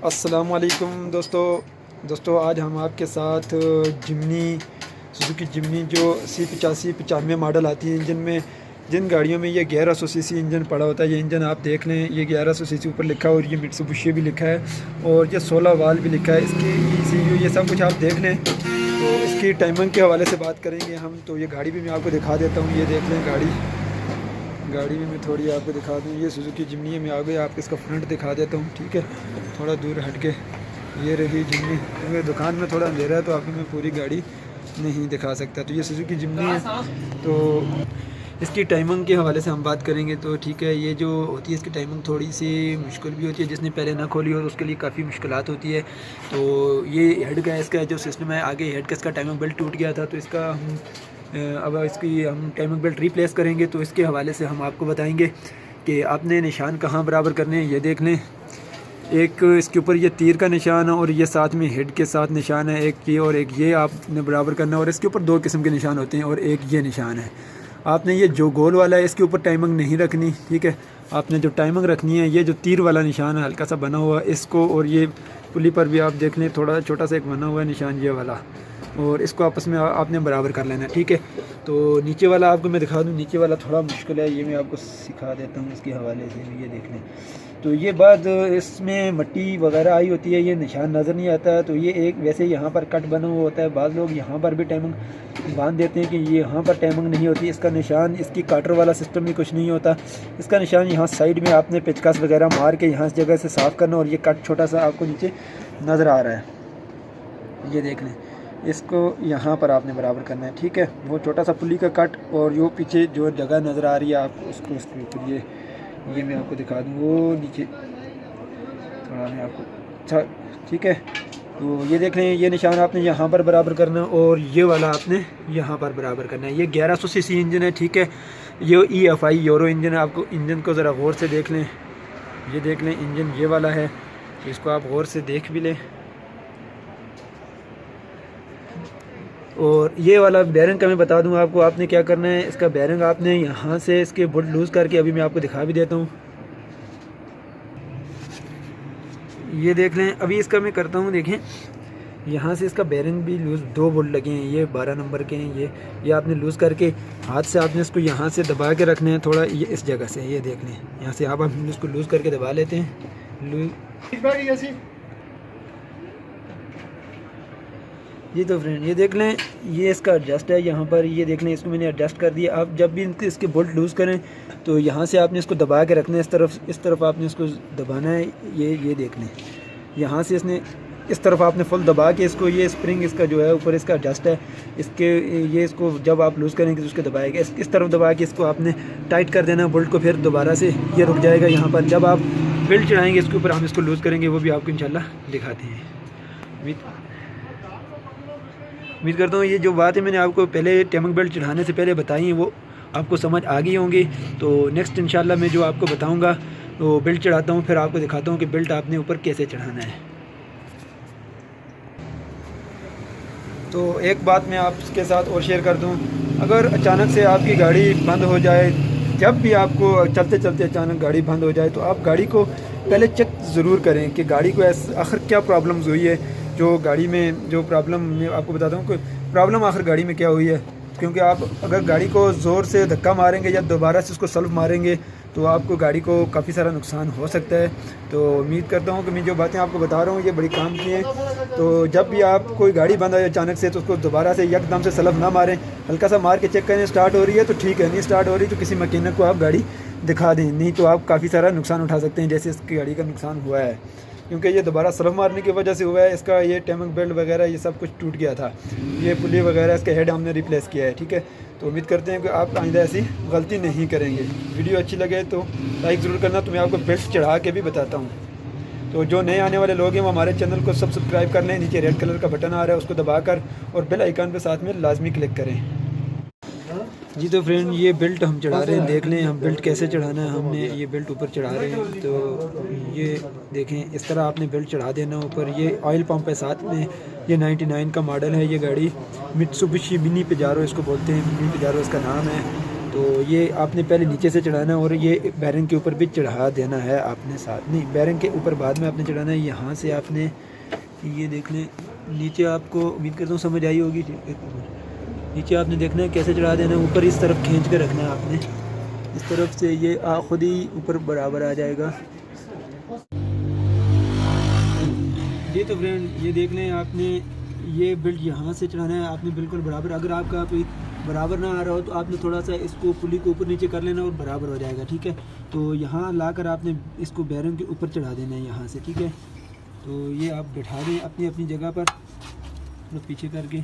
अस्सलामुअलैकुम दोस्तों आज हम आपके साथ सुजुकी जिमनी जो C85 95 मॉडल आती है इंजन में, जिन गाड़ियों में ये 1100 सीसी इंजन पड़ा होता है। ये इंजन आप देख लें, ये 1100 सीसी ऊपर लिखा है और ये मित्सुबिशी भी लिखा है और ये 16 वाल भी लिखा है। इसकी ECU ये सब कुछ आप देख लें। तो इसकी टाइमिंग के हवाले से बात करेंगे हम। तो ये गाड़ी भी मैं आपको दिखा देता हूँ। ये देख लें गाड़ी भी मैं थोड़ी आपको दिखा दूँ। ये सुजुकी जिमनी में आ गई, आपको इसका फ्रंट दिखा देता हूँ, ठीक है, थोड़ा दूर हट के। ये रही जिमनी, क्योंकि दुकान में थोड़ा अंधेरा है तो आपको मैं पूरी गाड़ी नहीं दिखा सकता। तो ये सुजुकी जिमनी है। तो इसकी टाइमिंग के हवाले से हम बात करेंगे तो ठीक है। ये जो होती है इसकी टाइमिंग थोड़ी सी मुश्किल भी होती है, जिसने पहले ना खोली और उसके लिए काफ़ी मुश्किलात होती है। तो ये हेड गैस का जो सिस्टम है, आगे हेड गैस का टाइमिंग बेल्ट टूट गया था, तो इसका हम अब इसकी हम टाइमिंग बेल्ट रिप्लेस करेंगे। तो इसके हवाले से हम आपको बताएंगे कि आपने निशान कहाँ बराबर करने हैं। ये देख लें, एक इसके ऊपर ये तीर का निशान है और ये साथ में हेड के साथ निशान है, एक ये और एक ये आपने बराबर करना है। और इसके ऊपर दो किस्म के निशान होते हैं और एक ये निशान है। आपने ये जो गोल वाला है इसके ऊपर टाइमिंग नहीं रखनी, ठीक है। आपने जो टाइमिंग रखनी है, ये जो तीर वाला निशान है हल्का सा बना हुआ इसको, और ये पुली पर भी आप देख लें थोड़ा छोटा सा एक बना हुआ है निशान ये वाला, और इसको आपस में आपने बराबर कर लेना है, ठीक है। तो नीचे वाला आपको मैं दिखा दूँ। नीचे वाला थोड़ा मुश्किल है, ये मैं आपको सिखा देता हूँ इसके हवाले से। ये देख लें, तो ये बाद इसमें मट्टी वगैरह आई होती है, ये निशान नज़र नहीं आता। तो ये एक वैसे यहाँ पर कट बना हुआ होता है। बाद लोग यहाँ पर भी टाइमिंग बांध देते हैं कि ये यहाँ पर टाइमिंग नहीं होती। इसका निशान, इसकी काटर वाला सिस्टम भी कुछ नहीं होता। इसका निशान यहाँ साइड में आपने पेचकस वगैरह मार के यहाँ इस जगह से साफ़ करना, और ये कट छोटा सा आपको नीचे नज़र आ रहा है, ये देख लें। इसको यहाँ पर आपने बराबर करना है, ठीक है। वो छोटा सा पुली का कट और जो पीछे जो जगह नज़र आ रही है आपको, उसको इसके ऊपर ये मैं आपको दिखा दूँ, वो नीचे थोड़ा मैं आपको, अच्छा ठीक है। तो ये देख लें, ये निशान आपने यहाँ पर बराबर करना है और ये वाला आपने यहाँ पर बराबर करना है। ये 1100 सीसी इंजन है, ठीक है। ये EFI यूरो इंजन है। आपको इंजन को ज़रा गौर से देख लें। ये देख लें, इंजन ये वाला है, इसको आप गौर से देख भी लें। और ये वाला बैरिंग का मैं बता दूं आपको, आपने क्या करना है, इसका बैरिंग आपने यहाँ से इसके बोल्ट लूज़ करके, अभी मैं आपको दिखा भी देता हूँ। ये देख लें, अभी इसका मैं करता हूँ, देखें यहाँ से इसका बैरिंग भी लूज़, दो बोल्ट लगे हैं, ये 12 नंबर के हैं। ये आपने लूज़ करके हाथ से आपने इसको यहाँ से दबा के रखना है थोड़ा, ये इस जगह से, ये देख लें यहाँ से आप इसको लूज़ करके दबा लेते हैं। जी तो फ्रेंड, ये देख लें, ये इसका एडजस्ट है यहाँ पर, ये देख लें, इसको मैंने एडजस्ट कर दिया। आप जब भी इसके बोल्ट लूज़ करें तो यहाँ से आपने इसको दबा के रखना है, इस तरफ आपने इसको दबाना है। ये देख लें, यहाँ से इसने इस तरफ आपने फुल दबा के इसको, ये स्प्रिंग इसका जो है ऊपर इसका एडजस्ट है, इसको जब आप लूज़ करेंगे तो उसको दबाएगा, इस तरफ दबा के इसको आपने टाइट कर देना बोल्ट को, फिर दोबारा से ये रुक जाएगा यहाँ पर। जब आप बेल्ट चढ़ाएँगे इसके ऊपर, हम इसको लूज़ करेंगे, वो भी आपको इंशाल्लाह दिखाते हैं। उम्मीद करता हूँ ये जो बात है मैंने आपको पहले टाइमिंग बेल्ट चढ़ाने से पहले बताई है, वो आपको समझ आ गई होंगी। तो नेक्स्ट इंशाल्लाह मैं जो आपको बताऊँगा, तो बेल्ट चढ़ाता हूँ, फिर आपको दिखाता हूँ कि बेल्ट आपने ऊपर कैसे चढ़ाना है। तो एक बात मैं आपके साथ और शेयर कर दूँ, अगर अचानक से आपकी गाड़ी बंद हो जाए, जब भी आपको चलते चलते अचानक गाड़ी बंद हो जाए, तो आप गाड़ी को पहले चेक ज़रूर करें कि गाड़ी को आखिर क्या प्रॉब्लम्स हुई है। जो गाड़ी में जो प्रॉब्लम, मैं आपको बताता हूँ कि प्रॉब्लम आखिर गाड़ी में क्या हुई है। क्योंकि आप अगर गाड़ी को ज़ोर से धक्का मारेंगे या दोबारा से उसको सल्फ मारेंगे तो आपको गाड़ी को काफ़ी सारा नुकसान हो सकता है। तो उम्मीद करता हूँ कि मैं जो बातें आपको बता रहा हूँ ये बड़ी काम की हैं। तो जब भी आप कोई गाड़ी बंद आए अचानक से, तो उसको दोबारा से एकदम से सल्फ ना मारें, हल्का सा मार के चेक करें, स्टार्ट हो रही है तो ठीक है, नहीं स्टार्ट हो रही तो किसी मैकेनिक को आप गाड़ी दिखा दें, नहीं तो आप काफ़ी सारा नुकसान उठा सकते हैं, जैसे इसकी गाड़ी का नुकसान हुआ है। क्योंकि ये दोबारा सल्फ मारने की वजह से हुआ है। इसका ये टाइमिंग बेल्ट वगैरह ये सब कुछ टूट गया था, ये पुली वगैरह, इसका हेड हमने रिप्लेस किया है, ठीक है। तो उम्मीद करते हैं कि आप आइंदा ऐसी गलती नहीं करेंगे। वीडियो अच्छी लगे तो लाइक ज़रूर करना, तो मैं आपको बेल्ट चढ़ा के भी बताता हूँ। तो जो नए आने वाले लोग हैं वो हमारे चैनल को सब्सक्राइब कर लें, नीचे रेड कलर का बटन आ रहा है उसको दबाकर, और बेल आइकन पर साथ में लाजमी क्लिक करें। जी तो फ्रेंड, ये बेल्ट हम चढ़ा रहे हैं, देख लें हम बेल्ट कैसे चढ़ाना है। हमने ये बेल्ट ऊपर चढ़ा रहे हैं, तो ये देखें इस तरह आपने बेल्ट चढ़ा देना ऊपर। ये ऑयल पंप है साथ में, ये 99 का मॉडल है। ये गाड़ी मित्सुबिशी मिनी पिजारो इसको बोलते हैं, मिनी पिजारो इसका नाम है। तो ये आपने पहले नीचे से चढ़ाना है और ये बैरिंग के ऊपर भी चढ़ा देना है आपने, साथ नहीं बैरिंग के ऊपर बाद में आपने चढ़ाना है। यहाँ से आपने ये देख लें नीचे, आपको उम्मीद करता हूँ समझ आई होगी। नीचे आपने देखना है कैसे चढ़ा देना है, ऊपर इस तरफ खींच के रखना है आपने, इस तरफ से ये खुद ही ऊपर बराबर आ जाएगा। जी तो फ्रेंड ये देख लें, आपने ये बेल्ट यहाँ से चढ़ाना है आपने बिल्कुल बराबर। अगर आपका बराबर ना आ रहा हो तो आपने थोड़ा सा इसको पुली को ऊपर नीचे कर लेना और बराबर हो जाएगा, ठीक है। तो यहाँ लाकर आपने इसको बैरिंग के ऊपर चढ़ा देना है यहाँ से, ठीक है। तो ये आप बैठा दें अपनी अपनी जगह पर, थोड़ा पीछे करके।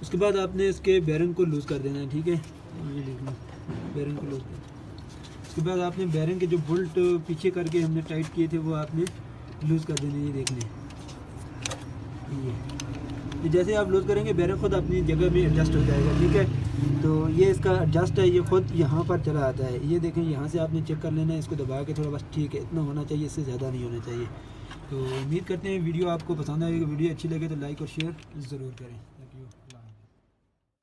उसके बाद आपने इसके बैरिंग को लूज़ कर देना है, ठीक है। ये देखना बैरिंग को लूज़ कर, उसके बाद आपने बैरिंग के जो बोल्ट पीछे करके हमने टाइट किए थे वो आपने लूज़ कर देने। ये देखने ये जैसे आप लूज़ करेंगे बैरिंग खुद अपनी जगह में एडजस्ट हो जाएगा, ठीक है। तो ये इसका एडजस्ट है, ये खुद यहाँ पर चला आता है। ये देखें यहाँ से आपने चेक कर लेना है, इसको दबा के थोड़ा बस, ठीक है, इतना होना चाहिए, इससे ज़्यादा नहीं होना चाहिए। तो उम्मीद करते हैं वीडियो आपको पसंद आएगी। वीडियो अच्छी लगे तो लाइक और शेयर ज़रूर करें।